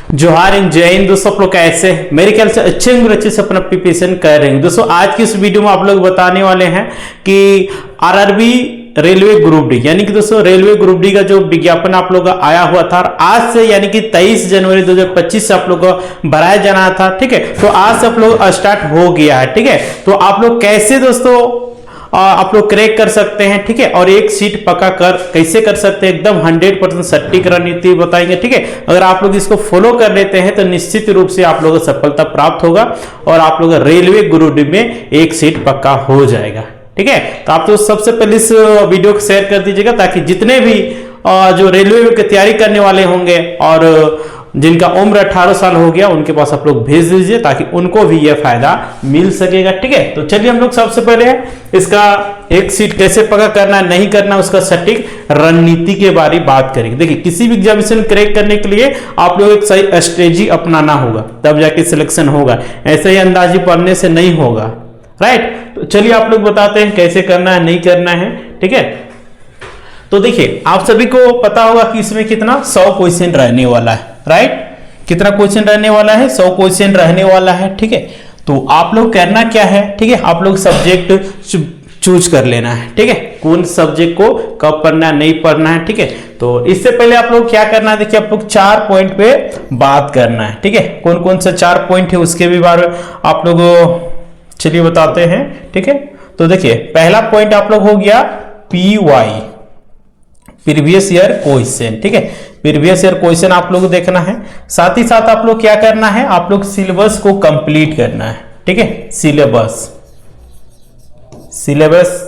जोहार एंड जय हिंद दोस्तों। आप लोग कैसे हैं? मेरे ख्याल से अच्छे होंगे, अच्छे से अपना प्रिपरेशन कर रहे हैं। दोस्तों आज की इस वीडियो में आप लोग बताने वाले हैं कि आरआरबी रेलवे ग्रुप डी, यानी कि दोस्तों रेलवे ग्रुप डी का जो विज्ञापन आप लोग का आया हुआ था और आज से यानी कि 23 जनवरी 2025 से आप लोग को भराया जाना था। ठीक है, तो आज से आप लोग स्टार्ट हो गया है। ठीक है, तो आप लोग कैसे दोस्तों आप लोग क्रैक कर सकते हैं। ठीक है, और एक सीट पक्का कर कैसे कर सकते हैं, एकदम 100% सटीक रणनीति बताएंगे। ठीक है, अगर आप लोग इसको फॉलो कर लेते हैं तो निश्चित रूप से आप लोगों को सफलता प्राप्त होगा और आप लोग रेलवे ग्रुप डी में एक सीट पक्का हो जाएगा। ठीक है, तो आप तो सबसे पहले इस वीडियो को शेयर कर दीजिएगा ताकि जितने भी जो रेलवे की तैयारी करने वाले होंगे और जिनका उम्र 18 साल हो गया उनके पास आप लोग भेज दीजिए ताकि उनको भी यह फायदा मिल सकेगा। ठीक है, तो चलिए हम लोग सबसे पहले इसका एक सीट कैसे पक्का करना है, नहीं करना, उसका सटीक रणनीति के बारे में बात करेंगे। देखिए, किसी भी एग्जामिनेशन क्रैक करने के लिए आप लोग एक सही स्ट्रेटजी अपनाना होगा, तब जाके सिलेक्शन होगा। ऐसे ही अंदाजी पढ़ने से नहीं होगा। राइट, तो चलिए आप लोग बताते हैं कैसे करना है, नहीं करना है। ठीक है, तो देखिए आप सभी को पता होगा कि इसमें कितना 100 क्वेश्चन रहने वाला है। राइट, कितना क्वेश्चन रहने वाला है? 100 क्वेश्चन रहने वाला है। ठीक है, तो आप लोग करना क्या है, ठीक है, आप लोग सब्जेक्ट चूज कर लेना है। ठीक है, कौन सब्जेक्ट को कब पढ़ना है, नहीं पढ़ना है। ठीक है, तो इससे पहले आप लोग क्या करना है, देखिए आप लोग 4 पॉइंट पे बात करना है। ठीक है, कौन कौन सा 4 पॉइंट है उसके भी बारे में आप लोग चलिए बताते हैं। ठीक है, तो देखिए पहला पॉइंट आप लोग हो गया PY, प्रीवियस ईयर क्वेश्चन। ठीक है, प्रीवियस ईयर क्वेश्चन आप लोग देखना है। साथ ही साथ आप लोग क्या करना है, आप लोग सिलेबस को कंप्लीट करना है। ठीक है, सिलेबस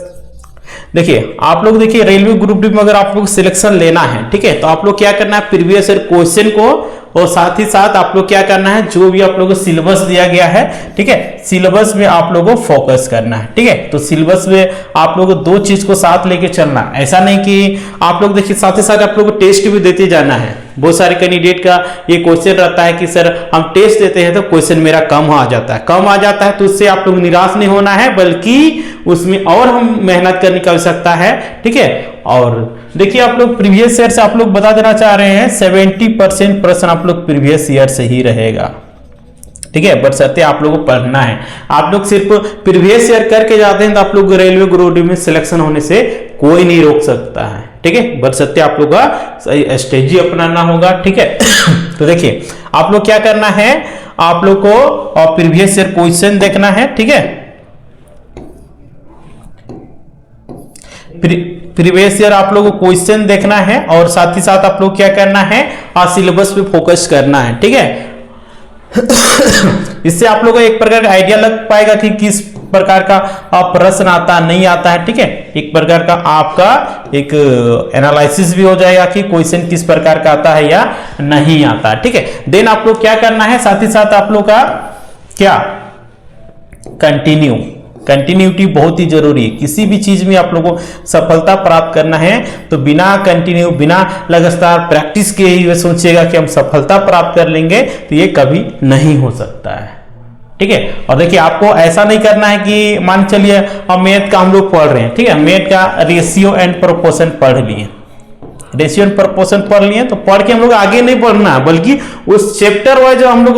देखिए आप लोग देखिए रेलवे ग्रुप डी में अगर आप लोग सिलेक्शन लेना है, ठीक है, तो आप लोग क्या करना है, प्रीवियस ईयर क्वेश्चन को और साथ ही साथ आप लोग क्या करना है, जो भी आप लोगों को सिलेबस दिया गया है, ठीक है, सिलेबस में आप लोगों को फोकस करना है। ठीक है, तो सिलेबस में आप लोगों को 2 चीज को साथ लेके चलना, ऐसा नहीं कि आप लोग देखिए साथ ही साथ आप लोग को टेस्ट भी देते जाना है। बहुत सारे कैंडिडेट का ये क्वेश्चन रहता है कि सर हम टेस्ट देते हैं तो क्वेश्चन मेरा कम आ जाता है, तो उससे आप लोग निराश नहीं होना है, बल्कि उसमें और हम मेहनत करने की आवश्यकता है। ठीक है, और देखिए आप लोग प्रीवियस ईयर से आप लोग बता देना चाह रहे हैं 70% प्रश्न आप लोग प्रीवियस ईयर से ही रहेगा। ठीक है, बशर्ते आप लोगों को पढ़ना है। आप लोग सिर्फ प्रीवियस ईयर करके जाते हैं तो आप लोग रेलवे ग्रुप डी में सिलेक्शन होने से कोई नहीं रोक सकता है। ठीक है, बशर्ते आप लोग का सही स्ट्रेटजी अपनाना होगा। ठीक है, तो देखिए आप लोग क्या करना है, आप लोग को प्रीवियस ईयर क्वेश्चन देखना है। ठीक है, प्रीवियस ईयर आप लोग को क्वेश्चन देखना है और साथ ही साथ आप लोग क्या करना है, सिलेबस पे फोकस करना है। ठीक है, इससे आप लोगों को एक प्रकार का आइडिया लग पाएगा कि किस प्रकार का प्रश्न आता नहीं आता है। ठीक है, एक प्रकार का आपका एक एनालिसिस भी हो जाएगा कि क्वेश्चन किस प्रकार का आता है या नहीं आता है। ठीक है, देन आप लोग क्या करना है, साथ ही साथ आप लोग का क्या कंटिन्यूटी बहुत ही जरूरी है। किसी भी चीज में आप लोगों को सफलता प्राप्त करना है तो बिना लगातार प्रैक्टिस के ही सोचिएगा कि हम सफलता प्राप्त कर लेंगे, तो ये कभी नहीं हो सकता है। ठीक है, और देखिए आपको ऐसा नहीं करना है कि मान चलिए हम मैथ का हम लोग पढ़ रहे हैं। ठीक है, मैथ का रेशियो एंड प्रोपोर्शन पढ़ लिए, रेशियो एंड प्रोपोर्शन पढ़ लिए, तो पढ़ के हम लोग आगे नहीं पढ़ना है, बल्कि उस चैप्टर वाइज जो हम लोग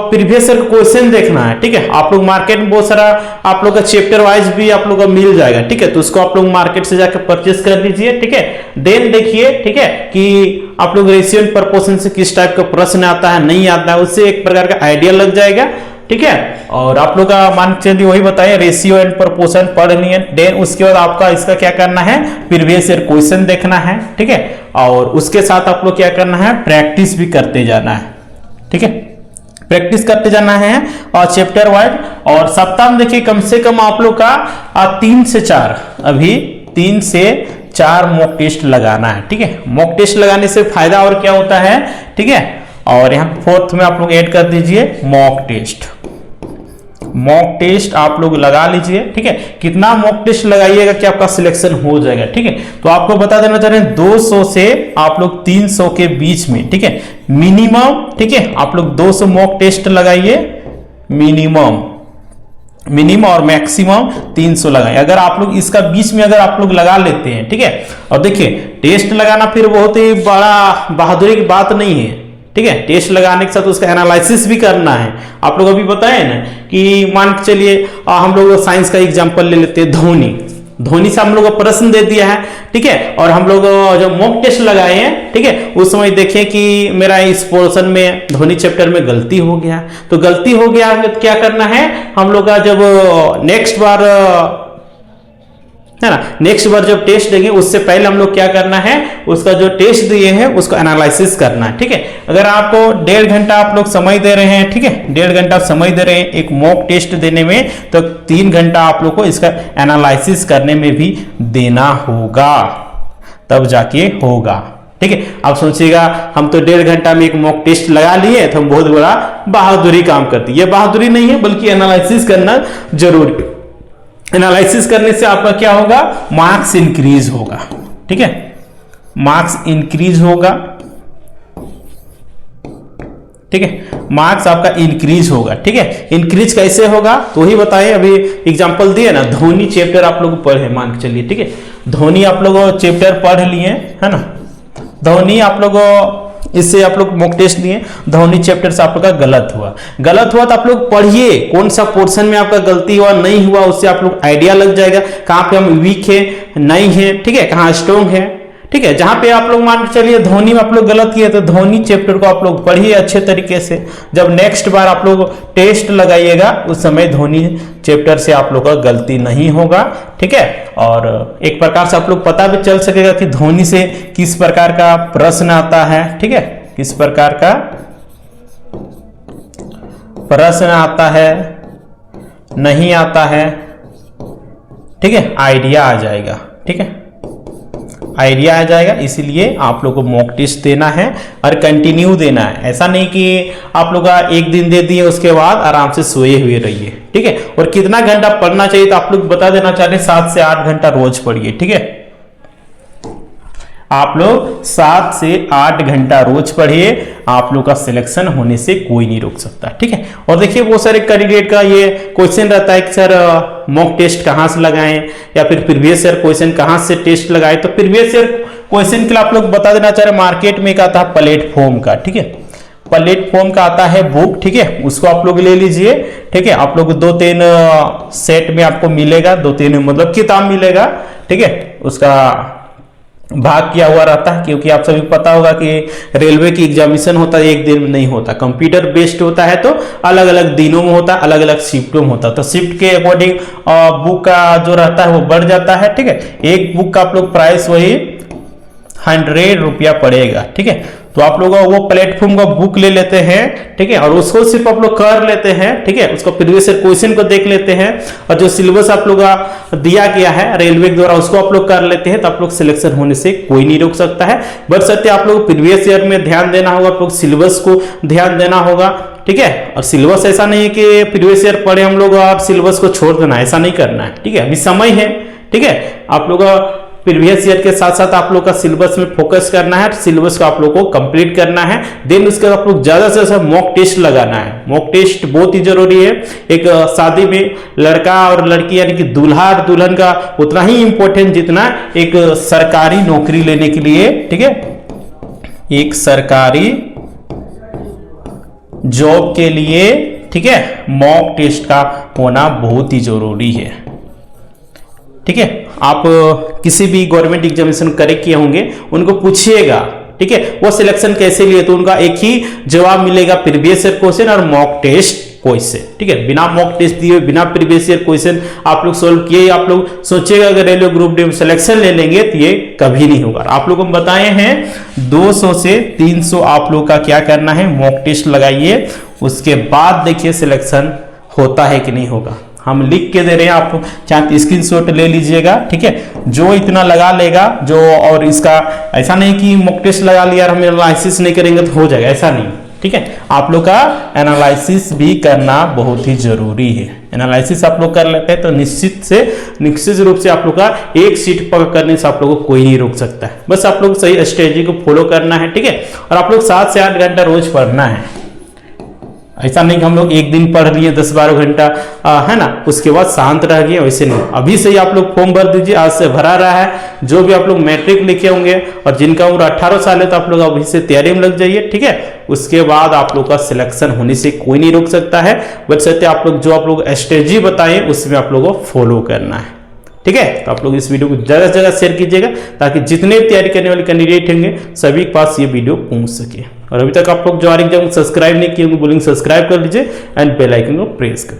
प्रीवियस ईयर क्वेश्चन देखना है। ठीक है, आप लोग मार्केट में बहुत सारा आप लोग का चैप्टर वाइज भी आप लोग को मिल जाएगा। ठीक है, तो उसको आप लोग मार्केट से जाकर परचेस कर लीजिए। ठीक है, देन देखिए, ठीक है, कि आप लोग रेशियो एंड प्रोपोर्शन से किस टाइप का प्रश्न आता है, नहीं आता है, उससे एक प्रकार का आइडिया लग जाएगा। ठीक है, और आप लोग का मान चलिए वही बताइए, रेशियो एंड प्रोपोर्शन पढ़ लिए, देन उसके बाद आपका इसका क्या करना है, प्रीवियस ईयर क्वेश्चन देखना है। ठीक है, और उसके साथ आप लोग क्या करना है, प्रैक्टिस भी करते जाना है। ठीक है, प्रैक्टिस करते जाना है और चैप्टर वाइज, और सप्ताह में देखिए कम से कम आप लोग का 3 से 4 अभी 3 से 4 मॉक टेस्ट लगाना है। ठीक है, मॉक टेस्ट लगाने से फायदा और क्या होता है। ठीक है, और यहाँ 4th में आप लोग ऐड कर दीजिए मॉक टेस्ट आप लोग लगा लीजिए। ठीक है, कितना मॉक टेस्ट लगाइएगा कि आपका सिलेक्शन हो जाएगा। ठीक है, तो आपको बता देना चाह रहे हैं 200 से आप लोग 300 के बीच में, ठीक है, मिनिमम। ठीक है, आप लोग 200 मॉक टेस्ट लगाइए मिनिमम और मैक्सिमम 300 लगाए। अगर आप लोग इसका बीच में अगर आप लोग लगा लेते हैं, ठीक है, और देखिए टेस्ट लगाना फिर बहुत ही बड़ा बहादुरी की बात नहीं है। ठीक है। टेस्ट लगाने के साथ उसका एनालिसिस भी करना है। आप लोग अभी बताए ना कि मान के चलिए हम लोग साइंस का एग्जांपल ले लेते हैं, धोनी से हम लोग को प्रश्न दे दिया है, ठीक है, और हम लोग जब मॉक टेस्ट लगाए हैं, ठीक है, उस समय देखें कि मेरा इस पोर्शन में धोनी चैप्टर में गलती हो गया, तो गलती हो गया तो क्या करना है हम लोग का, जब नेक्स्ट बार है ना, नेक्स्ट बार जब टेस्ट देंगे उससे पहले हम लोग क्या करना है, उसका जो टेस्ट दिए हैं उसको एनालिसिस करना है, ठीक है। अगर आपको 1.5 घंटा आप लोग समय दे रहे हैं, ठीक है, 1.5 घंटा समय दे रहे हैं एक मॉक टेस्ट देने में, तो 3 घंटा आप लोग को इसका एनालिसिस करने में भी देना होगा, तब जाके होगा, ठीक है। आप सोचिएगा हम तो 1.5 घंटा में एक मॉक टेस्ट लगा लिए तो हम बहुत बड़ा बहादुरी काम करते हैं। ये बहादुरी नहीं है, बल्कि एनालिसिस करना जरूरी। एनालिसिस करने से आपका क्या होगा, मार्क्स इंक्रीज होगा, ठीक है, मार्क्स इंक्रीज होगा, ठीक है, मार्क्स आपका इंक्रीज होगा, ठीक है। इंक्रीज कैसे होगा तो वही बताए, अभी एग्जांपल दिए ना, धोनी चैप्टर आप लोग पढ़े मान के चलिए, ठीक है, धोनी आप लोग चैप्टर पढ़ लिए है ना, धोनी आप लोग इससे आप लोग मॉक टेस्ट दिए, धोनी चैप्टर से आप लोग का गलत हुआ तो आप लोग पढ़िए कौन सा पोर्शन में आपका गलती हुआ नहीं हुआ, उससे आप लोग आइडिया लग जाएगा कहां पे हम वीक है नहीं है, ठीक है, कहां स्ट्रॉन्ग है, ठीक है। जहां पे आप लोग मान के चलिए धोनी में आप लोग गलत किए तो धोनी चैप्टर को आप लोग पढ़िए अच्छे तरीके से, जब नेक्स्ट बार आप लोग टेस्ट लगाइएगा उस समय धोनी चैप्टर से आप लोग का गलती नहीं होगा, ठीक है। और एक प्रकार से आप लोग पता भी चल सकेगा कि धोनी से किस प्रकार का प्रश्न आता है, ठीक है, किस प्रकार का प्रश्न आता है नहीं आता है, ठीक है, आइडिया आ जाएगा, ठीक है, आइडिया आ जाएगा। इसीलिए आप लोग को मॉक टेस्ट देना है और कंटिन्यू देना है, ऐसा नहीं कि आप लोग एक दिन दे दिए उसके बाद आराम से सोए हुए रहिए, ठीक है। और कितना घंटा पढ़ना चाहिए तो आप लोग बता देना चाहते हैं, 7 से 8 घंटा रोज पढ़िए, ठीक है, आप लोग 7 से 8 घंटा रोज पढ़िए, आप लोग का सिलेक्शन होने से कोई नहीं रोक सकता, ठीक है। और देखिए बहुत सारे कैंडिडेट का ये क्वेश्चन रहता है कि सर मॉक टेस्ट कहां से लगाएं या फिर प्रीवियस ईयर क्वेश्चन कहां से टेस्ट लगाएं, तो प्रीवियस ईयर क्वेश्चन के लिए आप लोग बता देना चाह रहे, मार्केट में एक आता है प्लेटफॉर्म का, ठीक है, प्लेटफॉर्म का आता है बुक, ठीक है, उसको आप लोग ले लीजिए, ठीक है। आप लोग 2-3 सेट में आपको मिलेगा, 2-3 मतलब किताब मिलेगा, ठीक है, उसका भाग किया हुआ रहता है, क्योंकि आप सभी पता होगा कि रेलवे की एग्जामिनेशन होता है एक दिन में नहीं होता, कंप्यूटर बेस्ड होता है, तो अलग अलग दिनों में होता है, अलग अलग शिफ्टों में होता है, तो शिफ्ट के अकॉर्डिंग बुक का जो रहता है वो बढ़ जाता है, ठीक है। एक बुक का आप लोग प्राइस वही 100 रुपया पड़ेगा, ठीक है। तो आप लोग वो प्लेटफॉर्म का बुक ले लेते हैं, ठीक है, और उसको सिर्फ आप लोग कर लेते हैं, ठीक है, उसको प्रीवियस ईयर क्वेश्चन को देख लेते हैं, और जो सिलेबस आप लोग का दिया गया है रेलवे के द्वारा उसको आप लोग कर लेते हैं, तो आप लोग सिलेक्शन होने से कोई नहीं रोक सकता है। बशर्ते आप लोग प्रीवियस ईयर में ध्यान देना होगा, आप लोग सिलेबस को ध्यान देना होगा, ठीक है। और सिलेबस ऐसा नहीं है कि प्रीवियस ईयर पढ़े हम लोग और सिलेबस को छोड़ देना, ऐसा नहीं करना है, ठीक है, अभी समय है, ठीक है। आप लोग प्रीवियस ईयर के साथ साथ आप लोग का सिलेबस में फोकस करना है, सिलेबस को आप लोग को कंप्लीट करना है, देन उसके बाद आप लोग ज्यादा से ज्यादा मॉक टेस्ट लगाना है। मॉक टेस्ट बहुत ही जरूरी है, एक शादी में लड़का और लड़की यानी कि दूल्हा और दुल्हन का उतना ही इंपॉर्टेंट जितना एक सरकारी नौकरी लेने के लिए, ठीक है, एक सरकारी जॉब के लिए, ठीक है, मॉक टेस्ट का होना बहुत ही जरूरी है, ठीक है। आप किसी भी गवर्नमेंट एग्जामिनेशन करे किए होंगे उनको पूछिएगा, ठीक है, वो सिलेक्शन कैसे लिए, तो उनका एक ही जवाब मिलेगा, प्रीवियस ईयर क्वेश्चन और मॉक टेस्ट क्वेश्चन, ठीक है। बिना मॉक टेस्ट दिए बिना प्रीवियस ईयर क्वेश्चन आप लोग सोल्व किए, आप लोग सोचिएगा अगर रेलवे ग्रुप डी में सिलेक्शन ले लेंगे तो ये कभी नहीं होगा। आप लोग को बताए हैं 200 से 300 आप लोग का क्या करना है, मॉक टेस्ट लगाइए, उसके बाद देखिए सिलेक्शन होता है कि नहीं होगा। हम लिख के दे रहे हैं, आप चाहे स्क्रीनशॉट ले लीजिएगा, ठीक है। जो इतना लगा लेगा जो, और इसका ऐसा नहीं कि मॉक टेस्ट लगा लिया और हम एनालिसिस नहीं करेंगे तो हो जाएगा, ऐसा नहीं, ठीक है। आप लोग का एनालिसिस भी करना बहुत ही जरूरी है। एनालिसिस आप लोग कर लेते हैं तो निश्चित रूप से आप लोग का एक सीट पकड़ करने से आप लोगों को कोई नहीं रोक सकता है। बस आप लोग सही स्ट्रेटजी को फॉलो करना है, ठीक है, और आप लोग 7 से 8 घंटा रोज पढ़ना है, ऐसा नहीं कि हम लोग एक दिन पढ़ लिए 10-12 घंटा है ना, उसके बाद शांत रह गए, वैसे नहीं। अभी से ही आप लोग फॉर्म भर दीजिए, आज से भरा रहा है। जो भी आप लोग मैट्रिक लिखे होंगे और जिनका उम्र 18 साल है तो आप लोग अभी से तैयारी में लग जाइए, ठीक है। उसके बाद आप लोग का सिलेक्शन होने से कोई नहीं रोक सकता है। बस आप लोग जो आप लोग स्ट्रेटजी बताएं उसमें आप लोगों को फॉलो करना है, ठीक है। तो आप लोग इस वीडियो को जगह जगह शेयर कीजिएगा ताकि जितने तैयारी करने वाले कैंडिडेट होंगे सभी के पास ये वीडियो पहुंच सके। और अभी तक आप लोग जो एग्जाम सब्सक्राइब नहीं किए होंगे बोलेंगे सब्सक्राइब कर लीजिए एंड बेल आइकन को प्रेस कर